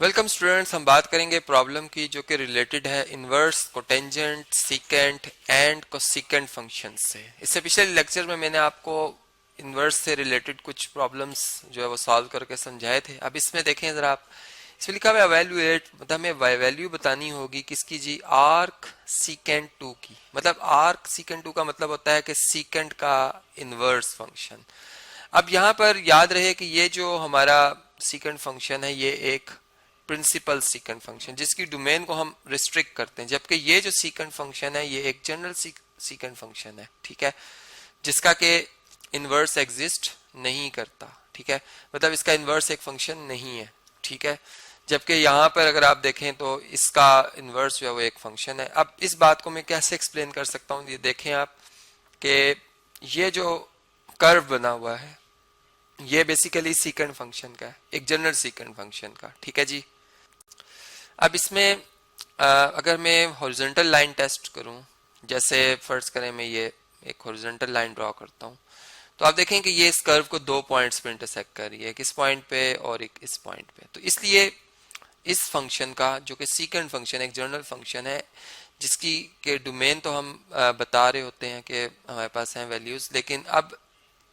Welcome students, हम बात करेंगे प्रॉब्लम की जो कि रिलेटेड है inverse, cotangent, secant and cosecant function से। इससे पिछले लेक्चर में मैंने आपको इनवर्स से रिलेटेड कुछ प्रॉब्लम्स जो है वो सॉल्व करके समझाए थे। अब इसमें देखें जरा आप, इसमें लिखा हुआ एवेल्युएट, मतलब हमें वैल्यू बतानी होगी किसकी जी, आर्क सीकेंट 2 की। मतलब आर्क सीकेंट 2 का मतलब होता है कि सीकेंट का इनवर्स फंक्शन। अब यहाँ पर याद रहे कि ये जो हमारा सीकेंट फंक्शन है ये एक प्रिंसिपल सीकेंट फंक्शन जिसकी डोमेन को हम रिस्ट्रिक्ट करते हैं, जबकि ये जो सीकेंट फंक्शन है ये एक जनरल सीकेंट फंक्शन है, ठीक है, जिसका के इनवर्स एग्जिस्ट नहीं करता, ठीक है, मतलब इसका इनवर्स एक फंक्शन नहीं है, ठीक है। जबकि यहाँ पर अगर आप देखें तो इसका इनवर्स जो है वो एक फंक्शन है। अब इस बात को मैं कैसे एक्सप्लेन कर सकता हूँ, ये देखें आप कि ये जो कर्व बना हुआ है ये बेसिकली सीकेंट फंक्शन का है, एक जनरल सीकेंट फंक्शन का, ठीक है जी। अब इसमें अगर मैं हॉरिजॉन्टल लाइन टेस्ट करूं, जैसे फर्ज करें मैं ये एक हॉरिजॉन्टल लाइन ड्रॉ करता हूं, तो आप देखें कि ये इस कर्व को दो पॉइंट्स पे इंटरसेक्ट कर रही है, एक इस पॉइंट पे और एक इस पॉइंट पे। तो इसलिए इस फंक्शन का जो कि सीकेंट फंक्शन एक जनरल फंक्शन है जिसकी के डोमेन तो हम बता रहे होते हैं कि हमारे पास हैं वैल्यूज, लेकिन अब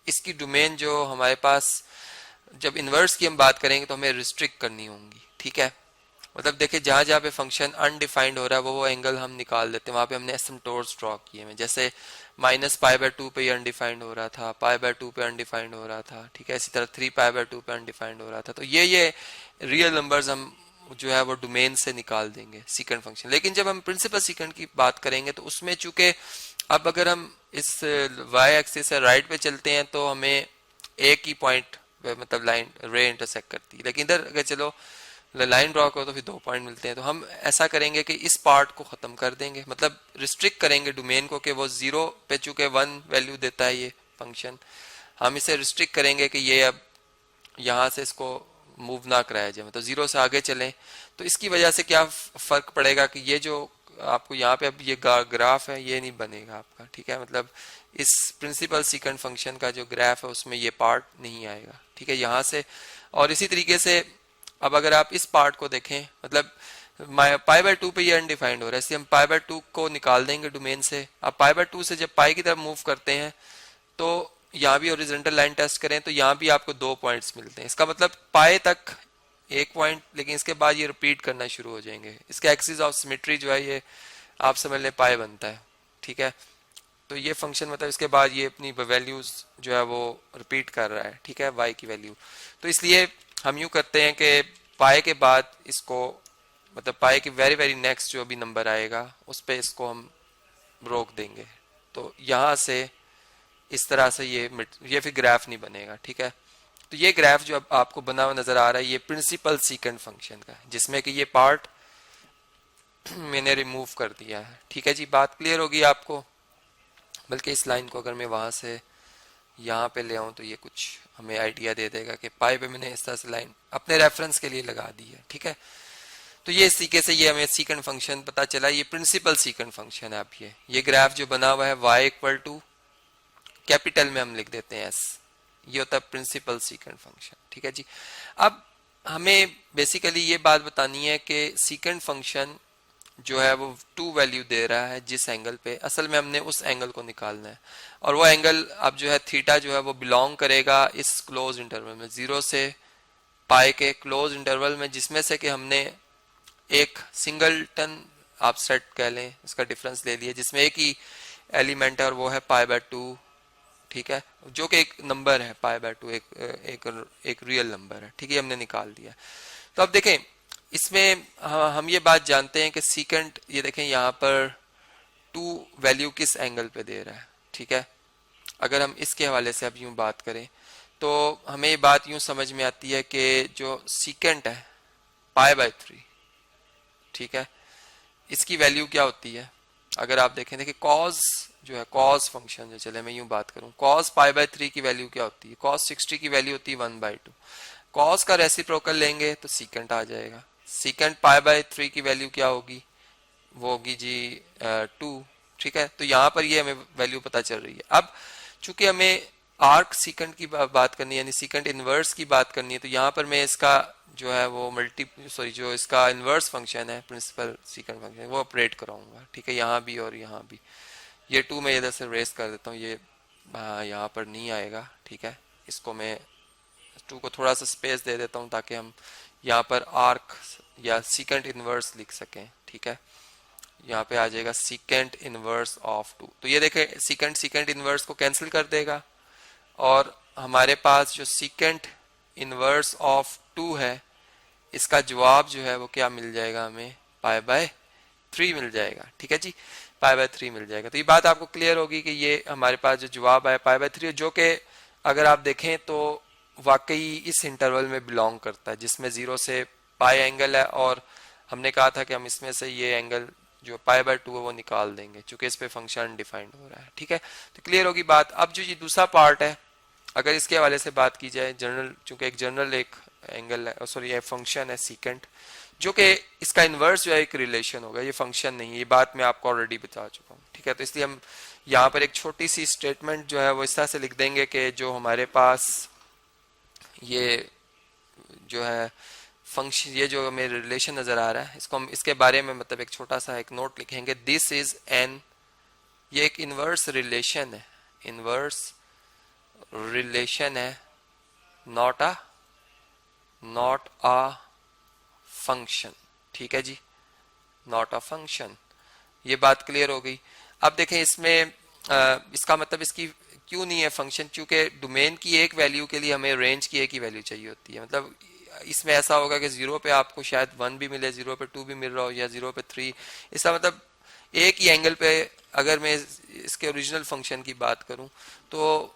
इसकी डोमेन जो हमारे पास जब इनवर्स की हम बात करेंगे तो हमें रिस्ट्रिक्ट करनी होंगी, ठीक है। मतलब देखिए जहां जहां पे फंक्शन अनडिफाइंड हो रहा है वो एंगल हम निकाल देते हैं, वहां पे हमने एसिम्पटोट्स ड्रॉ किए हैं। जैसे -π/2 पे अनडिफाइंड हो रहा था, π/2 पे अनडिफाइंड हो रहा था, ठीक है। इसी तरह 3π/2 पे अनडिफाइंड हो रहा था। तो ये रियल नंबर्स हम जो है वो डोमेन से निकाल देंगे सीकेंट फंक्शन। लेकिन जब हम प्रिंसिपल सीकेंट की बात करेंगे तो उसमें चूंकि अब अगर हम इस वाई एक्सिस से राइट पे चलते हैं तो हमें एक ही पॉइंट मतलब लाइन रे इंटरसेक्ट करती है, लेकिन इधर अगर चलो लाइन ड्रॉ करो तो फिर 2 पॉइंट मिलते हैं। तो हम ऐसा करेंगे कि इस पार्ट को खत्म कर देंगे, मतलब रिस्ट्रिक्ट करेंगे डोमेन को कि वो 0 पे चूंकि 1 वैल्यू देता है ये फंक्शन, हम इसे रिस्ट्रिक्ट करेंगे कि ये अब यहाँ से इसको मूव ना कराया जाए, मतलब 0 से आगे चलें। तो इसकी वजह से क्या फर्क पड़ेगा कि ये जो आपको यहाँ पे अब ये ग्राफ है ये नहीं बनेगा आपका, ठीक है। मतलब इस प्रिंसिपल सीकेंट फंक्शन का जो ग्राफ है उसमें ये पार्ट नहीं आएगा, ठीक है, यहाँ से। और इसी तरीके से अब अगर आप इस पार्ट को देखें, मतलब π/2 पे ये अनडिफाइंड हो रहा है, इसलिए हम π/2 को निकाल देंगे डोमेन से। अब π/2 से जब पाई की तरफ मूव करते हैं तो यहाँ भी ओरिजेंटल लाइन टेस्ट करें तो यहाँ भी आपको 2 पॉइंट्स मिलते हैं। इसका मतलब पाए तक एक पॉइंट, लेकिन इसके बाद ये रिपीट करना शुरू हो जाएंगे। इसका एक्सिस ऑफ सिमेट्री जो है ये आप समझ लें पाए बनता है, ठीक है। तो ये फंक्शन मतलब इसके बाद ये अपनी वैल्यूज जो है वो रिपीट कर रहा है, ठीक है, वाई की वैल्यू। तो इसलिए हम यूं करते हैं कि पाए के बाद इसको, मतलब पाए के वेरी वेरी नेक्स्ट जो भी नंबर आएगा उस पर इसको हम रोक देंगे। तो यहाँ से इस तरह से ये फिर ग्राफ नहीं बनेगा, ठीक है। तो ये ग्राफ जो अब आपको बना हुआ नजर आ रहा है ये प्रिंसिपल सीकेंट फंक्शन का है, जिसमें कि ये पार्ट मैंने रिमूव कर दिया है, ठीक है जी। बात क्लियर होगी आपको। बल्कि इस लाइन को अगर मैं वहां से यहाँ पे ले आऊं तो ये कुछ हमें आइडिया दे देगा कि पाई पे मैंने इस तरह से लाइन अपने रेफरेंस के लिए लगा दी है, ठीक है। तो ये इस तरीके से ये हमें सीकेंट फंक्शन पता चला, ये प्रिंसिपल सीकेंट फंक्शन है। अब ये ग्राफ जो बना हुआ है y = कैपिटल में हम लिख देते हैं s, ये होता है प्रिंसिपल सीकेंट फंक्शन, ठीक है जी। अब हमें बेसिकली ये बात बतानी है कि सीकेंट फंक्शन जो है वो 2 वैल्यू दे रहा है जिस एंगल पे, असल में हमने उस एंगल को निकालना है। और वो एंगल अब जो है थीटा जो है वो बिलोंग करेगा इस क्लोज इंटरवल में, 0 से पाई के क्लोज इंटरवल में, जिसमें से कि हमने एक सिंगलटन आप सेट कह लें उसका डिफरेंस ले लिया, जिसमें एक ही एलिमेंट है और वो है π/2, ठीक है, जो कि एक नंबर है π/2, एक रियल नंबर है, ठीक है, हमने निकाल दिया। तो अब देखें इसमें हम ये बात जानते हैं कि सीकेंट, ये देखें यहाँ पर 2 वैल्यू किस एंगल पे दे रहा है, ठीक है। अगर हम इसके हवाले से अब यूं बात करें तो हमें ये बात यूं समझ में आती है कि जो सीकेंट है π/3, ठीक है, इसकी वैल्यू क्या होती है। अगर आप देखिए कॉस जो है, कॉस फंक्शन जो, चले मैं यूं बात करूं, कॉस π/3 की वैल्यू क्या होती है, कॉस 60 की वैल्यू होती है 1/2। कॉस का रेसिप्रोकल लेंगे तो सीकेंट आ जाएगा। सीकेंट π/3 की वैल्यू क्या होगी, वो होगी जी 2, ठीक है। तो यहाँ पर ये हमें वैल्यू पता चल रही है। अब चूंकि हमें आर्क सीकेंट की बात करनी है, यानी सीकेंट इनवर्स की बात करनी है, तो यहाँ पर मैं इसका जो है वो जो इसका इन्वर्स फंक्शन है प्रिंसिपल सीकेंट फंक्शन वो ऑपरेट कराऊंगा, ठीक है, यहाँ भी और यहाँ भी। ये 2 मैं इधर से रेस कर देता हूँ, ये यहाँ पर नहीं आएगा, ठीक है। इसको मैं 2 को थोड़ा सा स्पेस दे देता हूँ ताकि हम यहाँ पर आर्क या सीकेंट इनवर्स लिख सकें, ठीक है। यहाँ पे आ जाएगा सीकेंट इनवर्स ऑफ 2। तो ये देखें सीकेंट इनवर्स को कैंसिल कर देगा और हमारे पास जो सीकेंट इनवर्स ऑफ 2 है इसका जवाब जो है वो क्या मिल जाएगा, हमें π/3 मिल जाएगा, ठीक है जी, π/3 मिल जाएगा। तो ये बात आपको क्लियर होगी कि ये हमारे पास जो जवाब है π/3, जो कि अगर आप देखें तो वाकई इस इंटरवल में बिलोंग करता है जिसमें 0 से पाई एंगल है, और हमने कहा था कि हम इसमें से ये एंगल जो π/2 है वो निकाल देंगे चूंकि इस पे फंक्शन डिफाइंड हो रहा है, ठीक है। तो क्लियर होगी बात। अब जो ये दूसरा पार्ट है, अगर इसके हवाले से बात की जाए, जनरल चूंकि एक जनरल एक एंगल है, सॉरी ये फंक्शन है सीकेंट, जो कि इसका इन्वर्स जो है एक रिलेशन होगा, ये फंक्शन नहीं है, ये बात मैं आपको ऑलरेडी बता चुका हूँ, ठीक है। तो इसलिए हम यहाँ पर एक छोटी सी स्टेटमेंट जो है वो इस तरह से लिख देंगे कि जो हमारे पास ये जो है फंक्शन, ये जो मेरे रिलेशन नजर आ रहा है, इसको हम इसके बारे में मतलब एक छोटा सा एक नोट लिखेंगे, दिस इज एन, ये एक इन्वर्स रिलेशन है, इन्वर्स रिलेशन है, नॉट अ फंक्शन, ठीक है जी, नॉट अ फंक्शन। ये बात क्लियर हो गई। अब देखें इसमें इसका मतलब इसकी क्यों नहीं है फंक्शन, क्योंकि डोमेन की एक वैल्यू के लिए हमें रेंज की एक ही वैल्यू चाहिए होती है। मतलब इसमें ऐसा होगा कि 0 पे आपको शायद 1 भी मिले, 0 पे 2 भी मिल रहा हो, या 0 पे 3। इसका मतलब एक ही एंगल पे अगर मैं इसके ओरिजिनल फंक्शन की बात करूं तो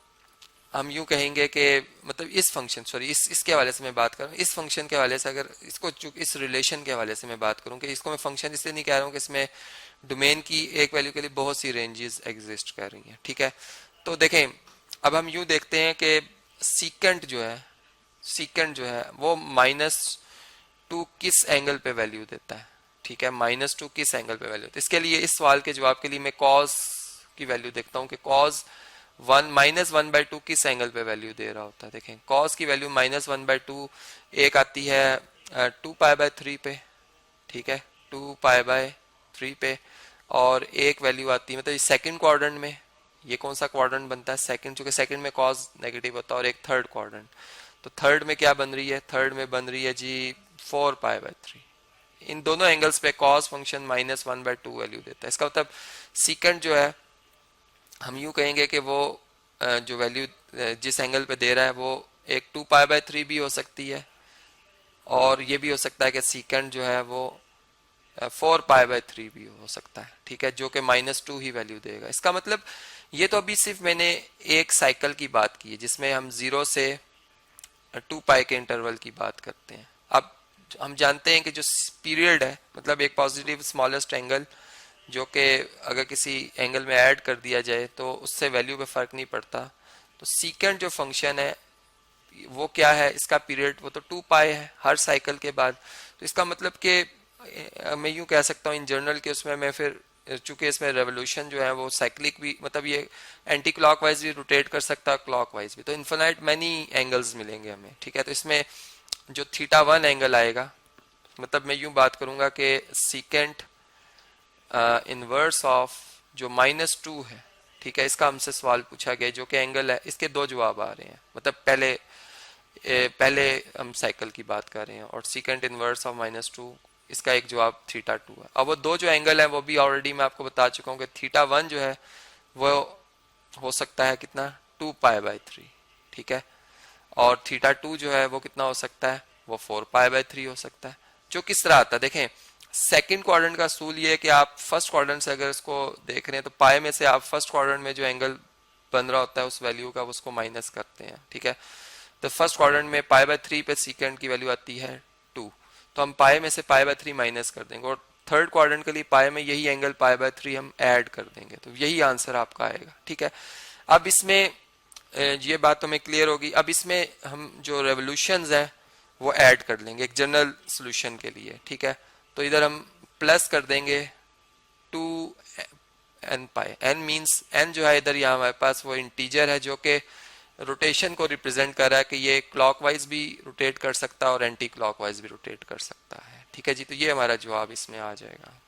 हम यूं कहेंगे कि मतलब इस फंक्शन, सॉरी इसके हवाले से मैं बात कर रहा हूँ, इस फंक्शन के हवाले से, अगर इसको इस रिलेशन के हवाले से मैं बात करूँ कि इसको मैं फंक्शन इसलिए नहीं कह रहा हूँ कि इसमें डोमेन की एक वैल्यू के लिए बहुत सी रेंजेस एग्जिस्ट कर रही हैं, ठीक है। तो देखें अब हम यूं देखते हैं कि सीकेंट जो है वो -2 किस एंगल पे वैल्यू देता है, ठीक है, -2 किस एंगल पे वैल्यू देता है। इसके लिए इस सवाल के जवाब के लिए मैं कॉस की वैल्यू देखता हूँ कि कॉस -1/2 किस एंगल पे वैल्यू दे रहा होता है। देखें कॉस की वैल्यू -1/2 एक आती है 2π/3 पे, ठीक है, 2π/3 पे, और एक वैल्यू आती है मतलब सेकंड क्वाड्रेंट में, ये कौन सा क्वाड्रेंट बनता है, सेकंड, चूंकि सेकंड में कॉस नेगेटिव होता है, और एक थर्ड क्वाड्रेंट। तो थर्ड में क्या बन रही है, थर्ड में बन रही है जी 4π/3। इन दोनों एंगल्स पे कॉस फंक्शन -1/2 वैल्यू देता है। इसका मतलब सीकेंट जो है हम यूं कहेंगे कि वो जो वैल्यू जिस एंगल पे दे रहा है वो एक 2π/3 भी हो सकती है, और ये भी हो सकता है कि सीकेंट जो है वो 4π/3 भी हो सकता है, ठीक है, जो कि -2 ही वैल्यू देगा। इसका मतलब ये तो अभी सिर्फ मैंने एक साइकिल की बात की है जिसमें हम 0 से 2π के इंटरवल की बात करते हैं। अब हम जानते हैं कि जो पीरियड है, मतलब एक पॉजिटिव स्मॉलेस्ट एंगल जो कि अगर किसी एंगल में ऐड कर दिया जाए तो उससे वैल्यू पे फर्क नहीं पड़ता। तो सीकेंट जो फंक्शन है वो क्या है, इसका पीरियड वो तो 2π है हर साइकिल के बाद। तो इसका मतलब कि मैं यूं कह सकता हूँ इन जनरल के उसमें मैं फिर चूंकि इसमें रेवोल्यूशन जो है वो साइक्लिक भी, मतलब ये एंटी क्लॉकवाइज भी रोटेट कर सकता है, क्लॉकवाइज भी, तो इन्फिनाइट मैनी एंगल्स मिलेंगे हमें, ठीक है। तो इसमें जो θ1 एंगल आएगा, मतलब मैं यूं बात करूंगा कि सीकेंट इनवर्स ऑफ जो -2 है, ठीक है, इसका हमसे सवाल पूछा गया जो कि एंगल है, इसके दो जवाब आ रहे हैं। मतलब पहले हम साइकिल की बात कर रहे हैं और सीकेंट इनवर्स ऑफ -2 इसका एक जवाब θ2 है। अब वो दो जो एंगल है वो भी ऑलरेडी मैं आपको बता चुका हूँ कि θ1 जो है वो हो सकता है कितना 2π/3, ठीक है, और θ2 जो है वो कितना हो सकता है, वो 4π/3 हो सकता है। जो किस तरह आता है, देखें सेकंड क्वाड्रेंट का असूल ये है कि आप फर्स्ट क्वाड्रेंट से अगर इसको देख रहे हैं तो पाई में से आप फर्स्ट क्वाड्रेंट में जो एंगल बन रहा होता है उस वैल्यू का उसको माइनस करते हैं, ठीक है। तो फर्स्ट क्वाड्रेंट में π/3 पे सीकेंट की वैल्यू आती है 2, तो हम पाई में से π/3 माइनस कर देंगे, और थर्ड क्वाड्रेंट के लिए पाई में यही एंगल π/3 हम ऐड कर देंगे, तो यही आंसर आपका आएगा, ठीक है। अब इसमें ये बात तो हमें क्लियर होगी। अब इसमें हम जो रेवोल्यूशंस हैं वो ऐड कर लेंगे एक जनरल सोल्यूशन के लिए, ठीक है। तो इधर हम प्लस कर देंगे 2nπ, n मींस n जो है इधर यहाँ हमारे पास वो इंटीजर है जो कि रोटेशन को रिप्रेजेंट कर रहा है कि ये क्लॉकवाइज भी रोटेट कर सकता है और एंटी क्लॉकवाइज भी रोटेट कर सकता है। ठीक है जी, तो ये हमारा जवाब इसमें आ जाएगा।